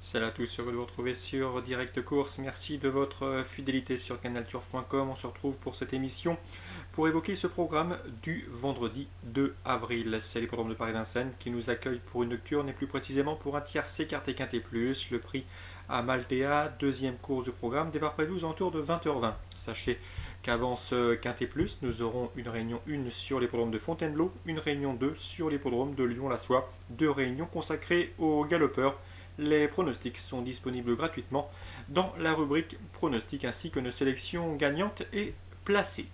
Salut à tous, heureux de vous retrouver sur Direct Course. Merci de votre fidélité sur canalturf.com. On se retrouve pour cette émission pour évoquer ce programme du vendredi 2 avril. C'est l'hippodrome de Paris-Vincennes qui nous accueille pour une nocturne et plus précisément pour un tiercé écarté quinté plus. Le prix à Maltea, deuxième course du programme, départ prévu aux alentours de 20h20. Sachez qu'avant ce quinté plus, nous aurons une réunion 1 sur l'hippodrome de Fontainebleau, une réunion 2 sur l'hippodrome de Lyon-la-Soie, deux réunions consacrées aux galopeurs. Les pronostics sont disponibles gratuitement dans la rubrique pronostics ainsi que nos sélections gagnantes et placées.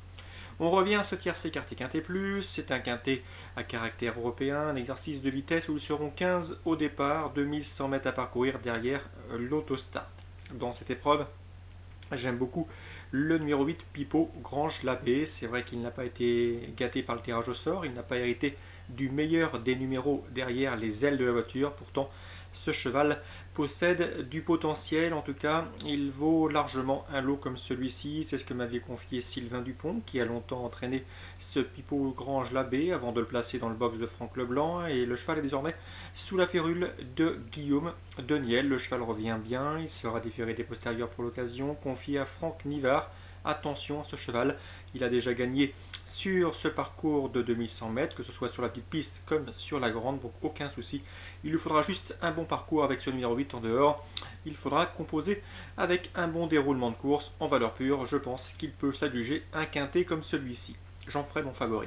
On revient à ce tiercé écarté quinté plus, c'est un quinté à caractère européen, un exercice de vitesse où ils seront 15 au départ, 2100 mètres à parcourir derrière l'autostart. Dans cette épreuve, j'aime beaucoup le numéro 8, Pipo Grange-Labbé. C'est vrai qu'il n'a pas été gâté par le tirage au sort, il n'a pas hérité du meilleur des numéros derrière les ailes de la voiture. Pourtant, ce cheval possède du potentiel, en tout cas, il vaut largement un lot comme celui-ci. C'est ce que m'avait confié Sylvain Dupont, qui a longtemps entraîné ce Pipo Grange-Labbé avant de le placer dans le box de Franck Leblanc. Et le cheval est désormais sous la férule de Guillaume Deniel. Le cheval revient bien, il sera déféré des postérieurs pour l'occasion, confié à Franck Nivard. Attention à ce cheval, il a déjà gagné sur ce parcours de 2100 mètres, que ce soit sur la petite piste comme sur la grande, donc aucun souci. Il lui faudra juste un bon parcours avec ce numéro 8 en dehors. Il faudra composer avec un bon déroulement de course en valeur pure. Je pense qu'il peut s'adjuger un quintet comme celui-ci. J'en ferai mon favori.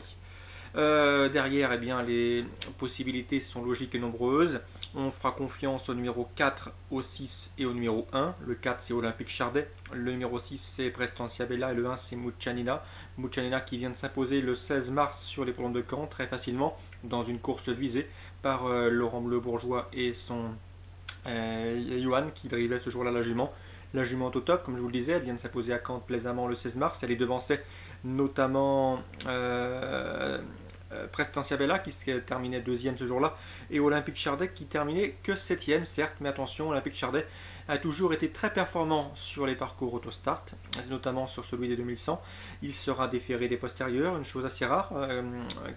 Derrière, eh bien, les possibilités sont logiques et nombreuses. On fera confiance au numéro 4, au 6 et au numéro 1. Le 4, c'est Olympique Chardet. Le numéro 6, c'est Prestancia Bella. Et le 1, c'est Muccianina. Muccianina qui vient de s'imposer le 16 mars sur les l'hippodrome de Caen, très facilement, dans une course visée par Laurent Le Bourgeois et son Johan qui drivait ce jour-là la jument. La jument au top, comme je vous le disais, elle vient de s'imposer à Caen plaisamment le 16 mars. Elle est devancée notamment Prestancia Bella qui terminait deuxième ce jour-là et Olympique Chardet qui terminait que septième, certes, mais attention, Olympique Chardet a toujours été très performant sur les parcours autostart, notamment sur celui des 2100. Il sera déféré des postérieurs, une chose assez rare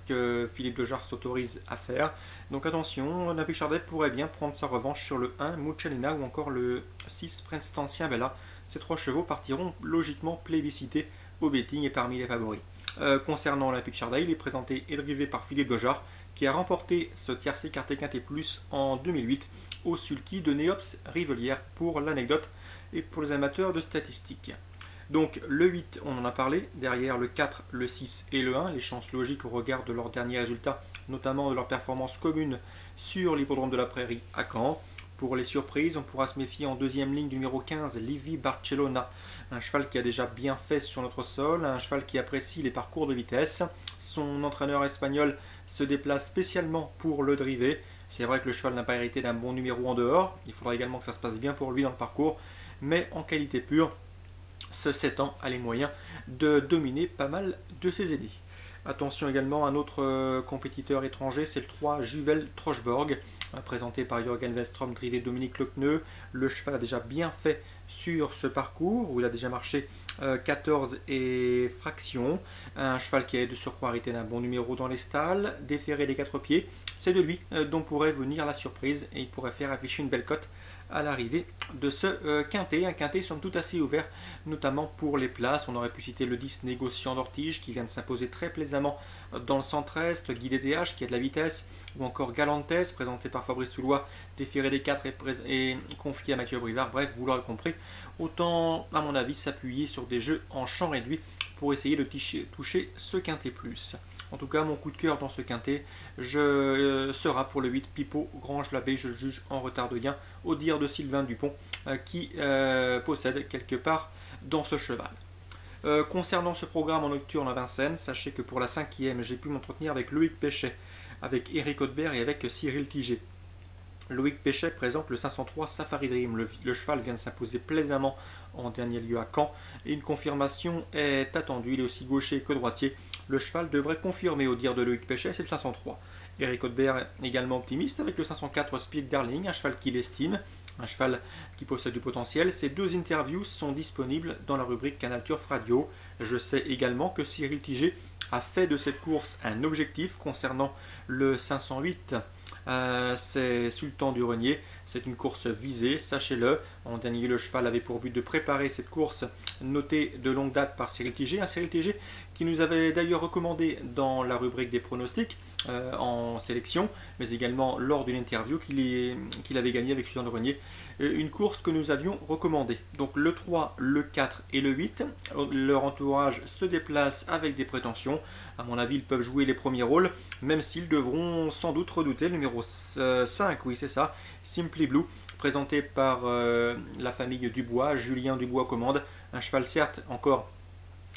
que Philippe Dejarre s'autorise à faire. Donc attention, Olympique Chardet pourrait bien prendre sa revanche sur le 1, Muccianina, ou encore le 6, Prestancia Bella. Ces trois chevaux partiront logiquement plébiscités au betting et parmi les favoris. Concernant Olympique Chardet, il est présenté et drivé par Philippe Dejarre, qui a remporté ce tiercé écarté quinté plus en 2008 au sulky de Néops Rivelière, pour l'anecdote et pour les amateurs de statistiques. Donc le 8, on en a parlé, derrière le 4, le 6 et le 1, les chances logiques au regard de leurs derniers résultats, notamment de leur performance commune sur l'hippodrome de la Prairie à Caen. Pour les surprises, on pourra se méfier en deuxième ligne du numéro 15, Livi Barcellona, un cheval qui a déjà bien fait sur notre sol, un cheval qui apprécie les parcours de vitesse. Son entraîneur espagnol se déplace spécialement pour le driver. C'est vrai que le cheval n'a pas hérité d'un bon numéro en dehors, il faudra également que ça se passe bien pour lui dans le parcours, mais en qualité pure, ce 7 ans a les moyens de dominer pas mal de ses aînés. Attention également à un autre compétiteur étranger, c'est le 3 Juvel Trochborg, présenté par Jürgen Westrom, drivé Dominique Lecneux. Le cheval a déjà bien fait sur ce parcours, où il a déjà marché 14 et fraction. Un cheval qui a de surcroît arrêté d'un bon numéro dans les stalles, déféré des 4 pieds. C'est de lui dont pourrait venir la surprise, et il pourrait faire afficher une belle cote à l'arrivée de ce quintet, un quintet somme toute assez ouvert, notamment pour les places. On aurait pu citer le 10 Négociant d'Ortige qui vient de s'imposer très plaisamment dans le centre-est, Guy DTH qui a de la vitesse, ou encore Galantes présenté par Fabrice Soulois, déféré des 4 et confié à Mathieu Brivard. Bref, vous l'aurez compris, autant à mon avis s'appuyer sur des jeux en champ réduit pour essayer de toucher ce quintet plus. En tout cas, mon coup de cœur dans ce quintet sera pour le 8 Pipo Grange-Labbé. Je le juge en retard de gain, au dire de Sylvain Dupont, qui possède quelque part dans ce cheval. Concernant ce programme en nocturne à Vincennes, sachez que pour la 5e, j'ai pu m'entretenir avec Loïc Péchet, avec Éric Audebert et avec Cyril Tiget. Loïc Péchet présente le 503 Safari Dream. Le cheval vient de s'imposer plaisamment en dernier lieu à Caen et une confirmation est attendue. Il est aussi gaucher que droitier. Le cheval devrait confirmer au dire de Loïc Péchet, c'est le 503. Éric Audebert est également optimiste avec le 504 Speed Darling, un cheval qu'il estime, un cheval qui possède du potentiel. Ces deux interviews sont disponibles dans la rubrique Canal Turf Radio. Je sais également que Cyril Tiget a fait de cette course un objectif concernant le 508 C'est Sultan du Renier. C'est une course visée, sachez-le. En dernier, le cheval avait pour but de préparer cette course notée de longue date par Cyril Tiger. Un Cyril Tiger qui nous avait d'ailleurs recommandé dans la rubrique des pronostics en sélection, mais également lors d'une interview qu'il avait gagnée avec Sultan du Renier. Une course que nous avions recommandée. Donc le 3, le 4 et le 8, leur entourage se déplace avec des prétentions. À mon avis, ils peuvent jouer les premiers rôles, même s'ils devront sans doute redouter le numéro 5, oui c'est ça, Simply Blue, présenté par la famille Dubois, Julien Dubois commande. Un cheval certes encore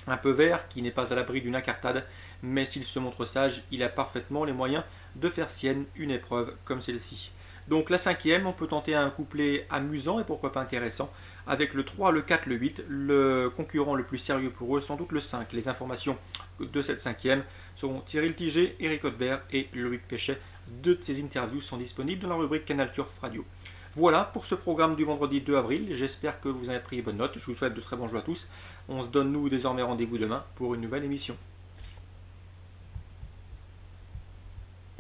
un peu vert, qui n'est pas à l'abri d'une incartade, mais s'il se montre sage, il a parfaitement les moyens de faire sienne une épreuve comme celle-ci. Donc la cinquième, on peut tenter un couplet amusant et pourquoi pas intéressant, avec le 3, le 4, le 8, le concurrent le plus sérieux pour eux, sans doute le 5. Les informations de cette cinquième seront Cyril Tiger, Eric Hautebert et Loïc Péchet. Deux de ces interviews sont disponibles dans la rubrique Canal Turf Radio. Voilà pour ce programme du vendredi 2 avril. J'espère que vous avez pris bonne note. Je vous souhaite de très bons jeux à tous. On se donne nous désormais rendez-vous demain pour une nouvelle émission.